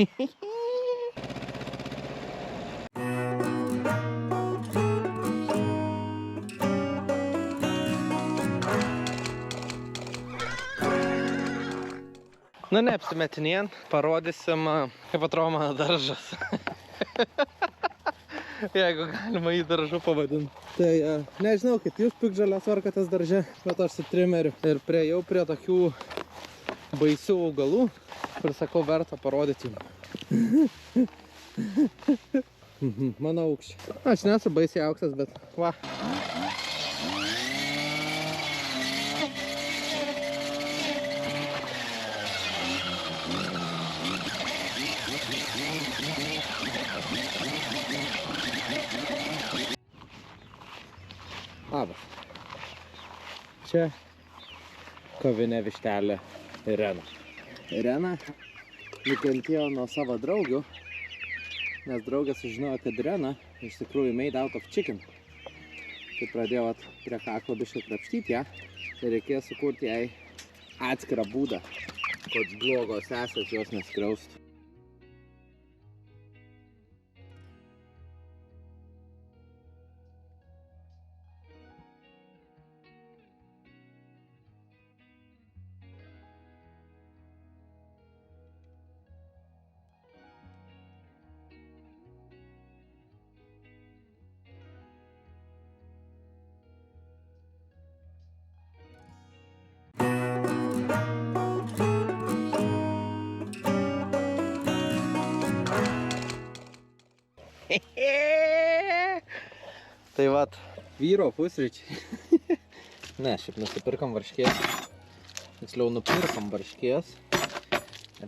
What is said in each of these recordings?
Nu, neapsimetinėjant, parodysim, kaip atrodo mano daržas. Jeigu galima jį daržu pavadinti. Tai nežinau, kaip jūs piktžolės tvarkotės darže, bet aš su trimeriu ir priejau prie tokių baisių augalų, kur sakau, verta parodyti jums. Mano aukščiai. Aš nesu baisiai aukštas, bet va. Labas. Čia kovinė vištelė Irena. Irena nukentėjo nuo savo draugių, nes draugė sužinojo, kad Irena iš tikrųjų made out of chicken. Tai pradėjo prie kaklo biškai krapštyti ją ir reikėjo sukurti jai atskirą būdą, kad blogos sesės jos neskriaustų. Tai vat, vyro pusryčiai. Ne, šiaip nusipirkam varškės. Tiksliau, nupirkam varškės.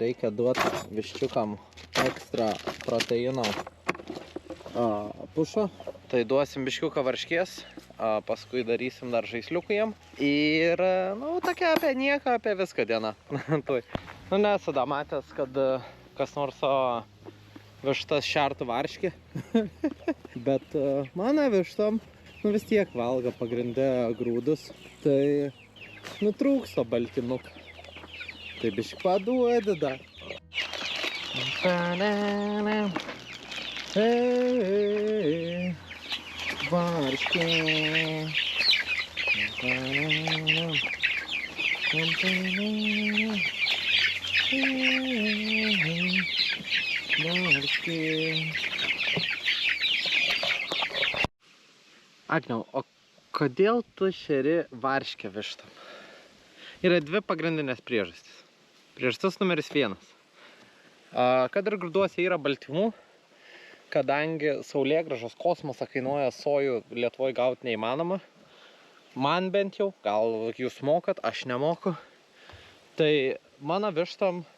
Reikia duoti viščiukam ekstra proteino pušo. Tai duosim biškiuką varškės, paskui darysim dar žaisliukų jiem. Ir, nu, tokia apie nieką, apie viską diena. Nu, nesu da matęs, kad kas nors vištas šertų varškį. Bet mano vištom vis tiek valgo pagrinde grūdus. Tai nutrūksta baltymuk. Tai biški paduodi dar. Varškė. Agniau, o kodėl tu šeri varškę vištom? Yra dvi pagrindinės priežastys. Priežastis numeris 1. Kad ir grūduose yra baltymų, kadangi saulėgrąžos kosmosą kainuoja sojų Lietuvoj gauti neįmanoma, man bent jau, gal jūs mokat, aš nemoku, tai mano vištom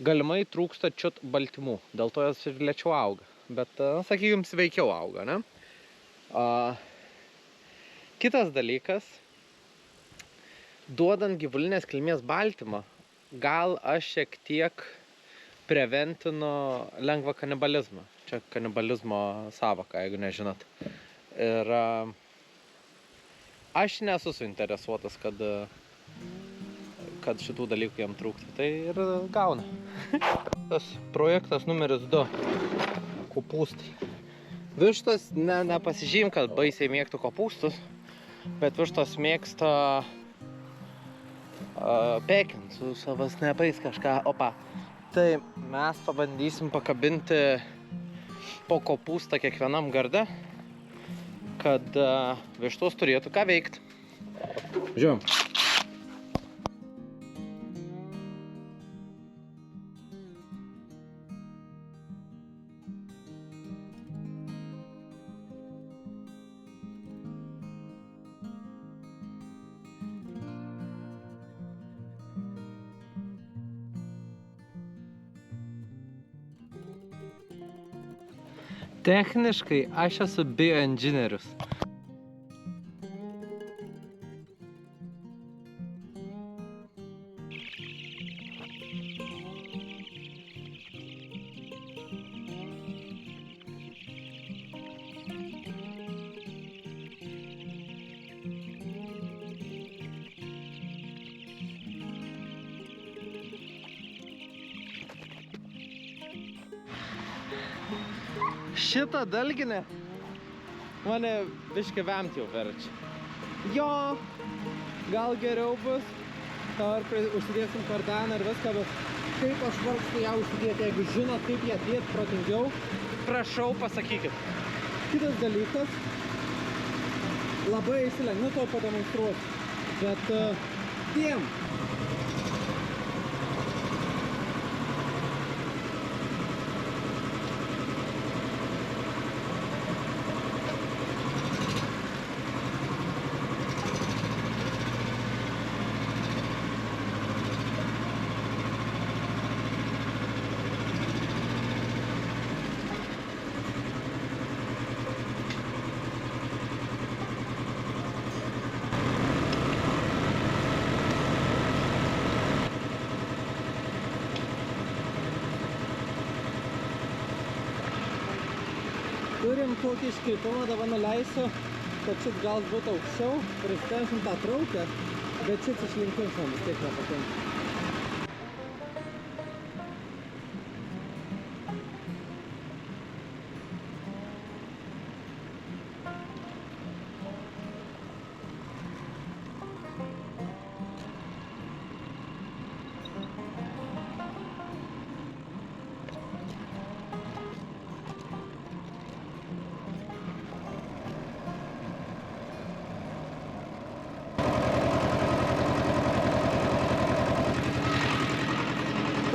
galimai trūksta čiut baltymų, dėl to jos ir lėčiau auga. Bet, sakykim, sveikiau auga, ne? Kitas dalykas, duodant gyvulinės kilmės baltymą, gal aš šiek tiek preventinu lengvą kanibalizmą. Čia kanibalizmo sąvoka, jeigu nežinot. Ir aš nesu suinteresuotas, kad šitų dalykų jam trūktų. Tai ir gauna. Tas projektas numeris 2. Kopūstai. Vištos nepasižym, kad baisiai mėgtų kopūstus, bet vištos mėgsta pekint su savo snepais kažką. Opa. Tai mes pabandysim pakabinti po kopūstą kiekvienam garde, kad vištos turėtų ką veikti. Žiūrėjom. Techniškai aš esu bioinžinierius. Šitą dalginę mane biškį vemti jau verčia. Jo, gal geriau bus, ar užsidėsim kardaną ir viską, bet kaip aš vargstu ją užsidėti, jeigu žinot, kaip ją dėti protingiau, prašau pasakykit. Kitas dalykas, labai įsilengviau, to pademonstruosiu, bet tiem. Turim tokį iškreipimą, dabar nuleisiu, kad šit gal būtų aukščiau, prisitęsim tą traukę, bet šit išlinkins man vis tiek nepatinka.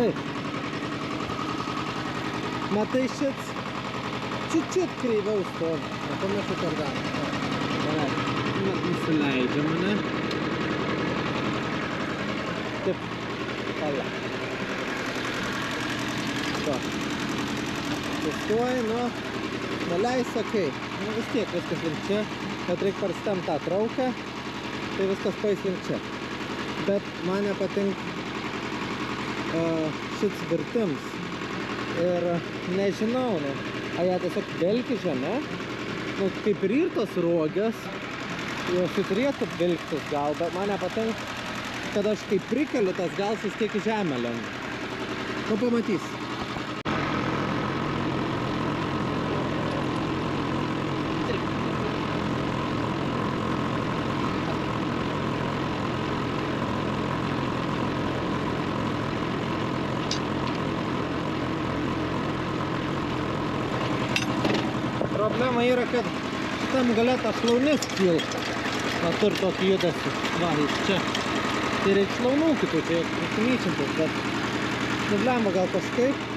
Taip. Matai, šit čiut kreiviau stovi. Pamiršau kardaną. Įsileidžia mane. Taip. Pala. To. Sustoji, nu. Nuleis, okei. Nu vis tiek viskas link čia. Bet reikia parstem tą trauką. Tai viskas pais link čia. Bet man nepatinka šits virtims ir nežinau, nu, a ją tiesiog velki žemė, nu, kaip ir tos ruogės, jos turėtų vilktis gal, bet man nepatinka, kad aš kaip prikeliu tas gals vis tiek į žemę lenda. Nu, pamatys. Problema yra, kad šitam gale ta šlaunis kilta. Va, turi tokį judesį. Va, iš čia. Tai reikia šlaunų kitų, tai prisimyčintis, bet problema gal kažkaip.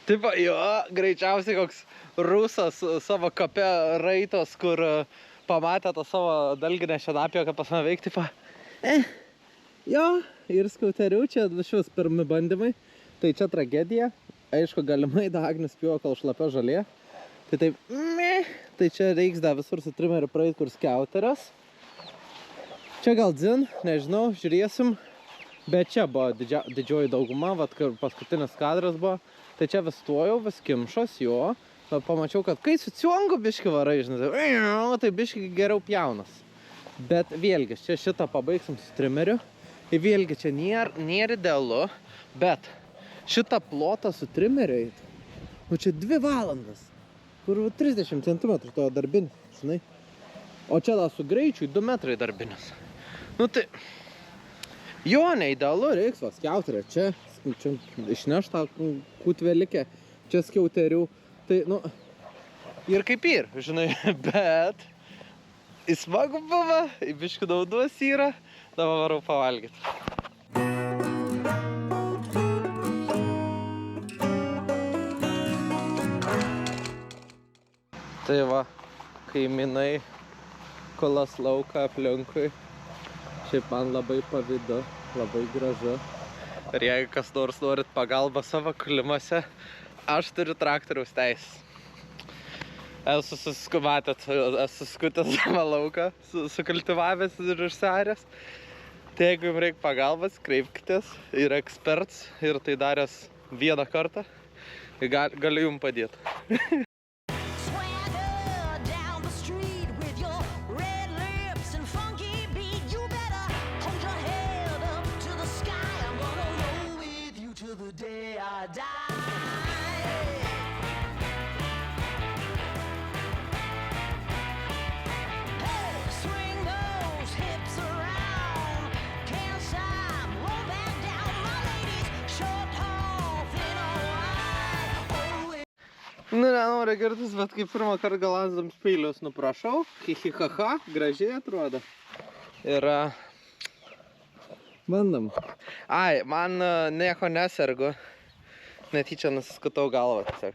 Taip, jo, greičiausiai koks rusas savo kape raitos, kur pamatė tą savo dalginę šienapio, kad pas mane veik, taip, jo, ir skauterių, čia šios pirmi bandymai, tai čia tragedija, aišku, galimai Agnius pjovo, kol šlapio žalė, tai taip, tai čia reiks dar visur su trimeriu praeit, kur skiauterios, čia gal dzin, nežinau, žiūrėsim, bet čia buvo didžioji dauguma, vat, kur paskutinis kadras buvo, tai čia vis tuojau, vis kimšos, jo, pamačiau, kad kai su ciongu biški varai, žinai, tai biški geriau pjaunas. Bet vėlgi, čia šitą pabaigsim su trimeriu, ir vėlgi čia nėra idealu, bet šitą plotą su trimeriu eit, čia 2 valandas, kur 30 cm to darbinis, žinai, o čia da su greičiui 2 metrai darbinis. Nu tai, jo, neidealu, reiks va skiauterė, čia išneš tą kutvelikę, čia skiauterių, tai, nu, ir kaip ir, žinai, bet įsmagu buvo, į biškį naudos yra, dabar varau pavalgyti. Tai va, kaimynai, kolas lauką aplinkui, šiaip man labai pavydu, labai gražu. Ir jeigu kas nors norit pagalbą savo kūlimuose, aš turiu traktoriaus teisės. Esu suskutęs savo lauką, sukultivavęs ir išsiaręs. Tai jeigu jums reikia pagalbas, kreipkitės, yra eksperts ir tai daręs vieną kartą, galiu jums padėti. Nu, nenoriu girtis, bet kaip pirmą kartą galanzams peilius nuprašau, hihihaha, gražiai atrodo. Ir bandam. Ai, man nieko nesergu, netyčia nusiskutau galvą tiesiog.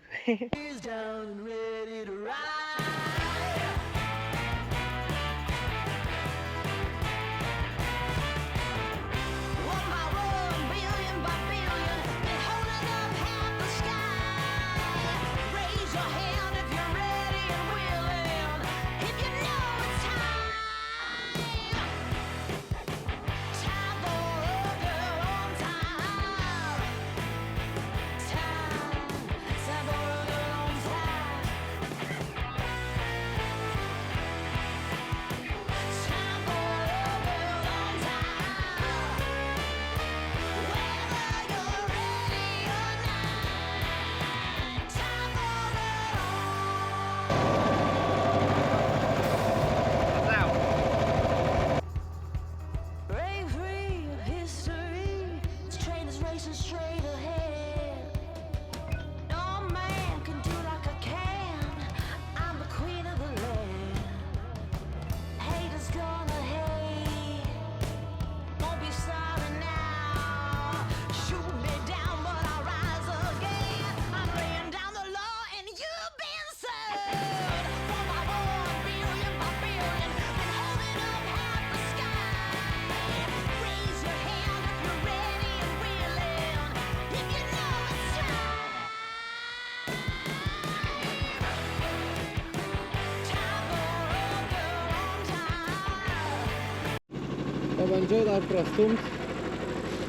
Pabandžiau dar prastumt,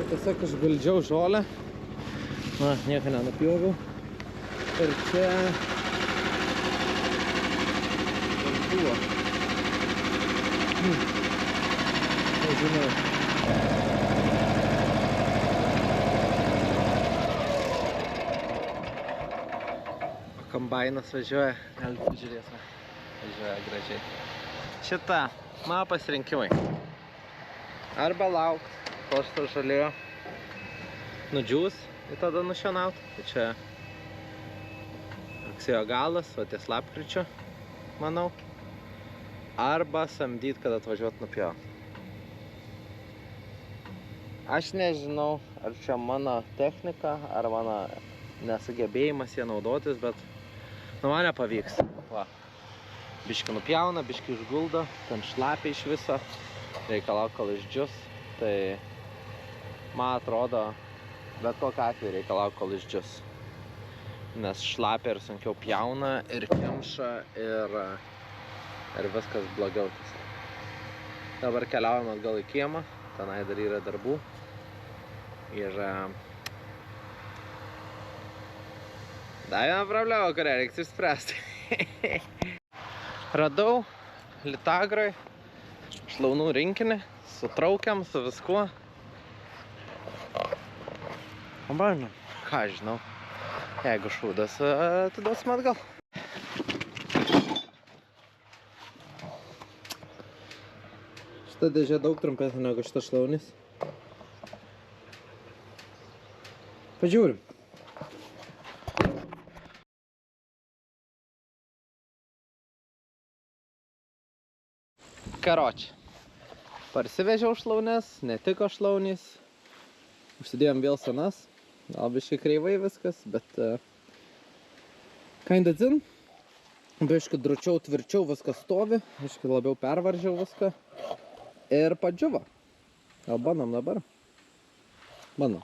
tiesiog išguldžiau žolę, nieko nenupjoviau. Ir čia buvo. Nežinau. Kombainas važiuoja, galite pažiūrėti, važiuoja gražiai. Šitą mano pasirinkimai. Arba laukt, kol šitą žalėjo nudžiūs ir tada nušienaut. Tai čia rugsėjo galas, o ties lapkričio, manau. Arba samdyt, kad atvažiuot nupjaut. Aš nežinau, ar čia mano technika, ar mano nesugebėjimas jie naudotis, bet nu man nepavyks. Va. Biškį nupjauna, biškį išguldo, ten šlapia iš viso, reikalau, kol išdžius. Tai man atrodo, bet kokiu atveju reikalau, kol išdžius. Nes šlapia ir sunkiau pjauna, ir kemša, ir viskas blogiau. Dabar keliaujam atgal į kiemą, tenai dar yra darbų. Ir dar viena problema, kurią reiks išspręsti. Radau Litagroj šlaunų rinkinį, su traukiam, su viskuo. O bandom, ką žinau, jeigu šūdas, atiduosim atgal. Šita dėžė daug trumpesnė negu šita šlaunis. Pažiūrim. Karoči, parsivežiau šlaunes, netiko šlaunys, užsidėjom vėl senas, gal biškai kreivai viskas, bet kinda dzin, biškai dručiau, tvirčiau viskas stovi, biškai labiau pervaržiau viską ir padžiuvo. Gal bandom dabar? Bandom.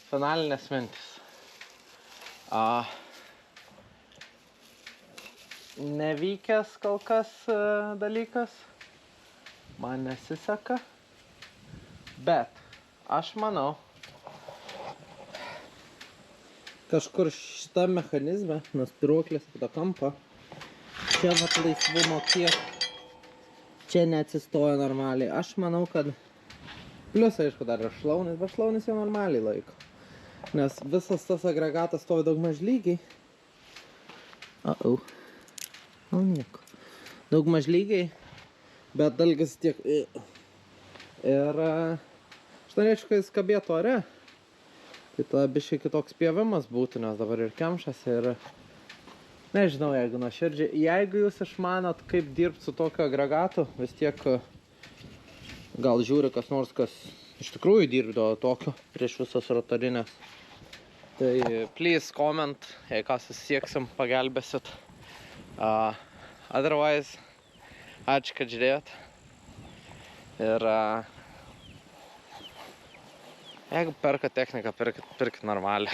Finalinės mintis. Nevykęs kol kas dalykas, man nesiseka, bet aš manau, kažkur šitą mechanizmą, nuo spiruoklės į tą kampą, čia vat laisvumo kiek, čia neatsistoja normaliai. Aš manau, kad plius, aišku, dar yra šlaunis, bet šlaunis jau normaliai laiko. Nes visas tas agregatas stovi daugmaž lygiai. Nieko. Daugmaž lygiai, bet dalgis tiek. Ir aš norėčiau, kad jis kabėtų ore. Tai tada biškai kitoks pjovimas būtų, nes dabar ir kemšas ir... Nežinau, jeigu nuoširdžiai. Jeigu jūs išmanot, kaip dirbti su tokiu agregatu, vis tiek gal žiūri kas nors, kas iš tikrųjų dirbdavo tokio prieš visas rotarinės. Tai please comment, jei ką susisieksim, pagelbėsit. Otherwise, ačiū, kad žiūrėjot. Ir jeigu perkat techniką, pirkit normalią.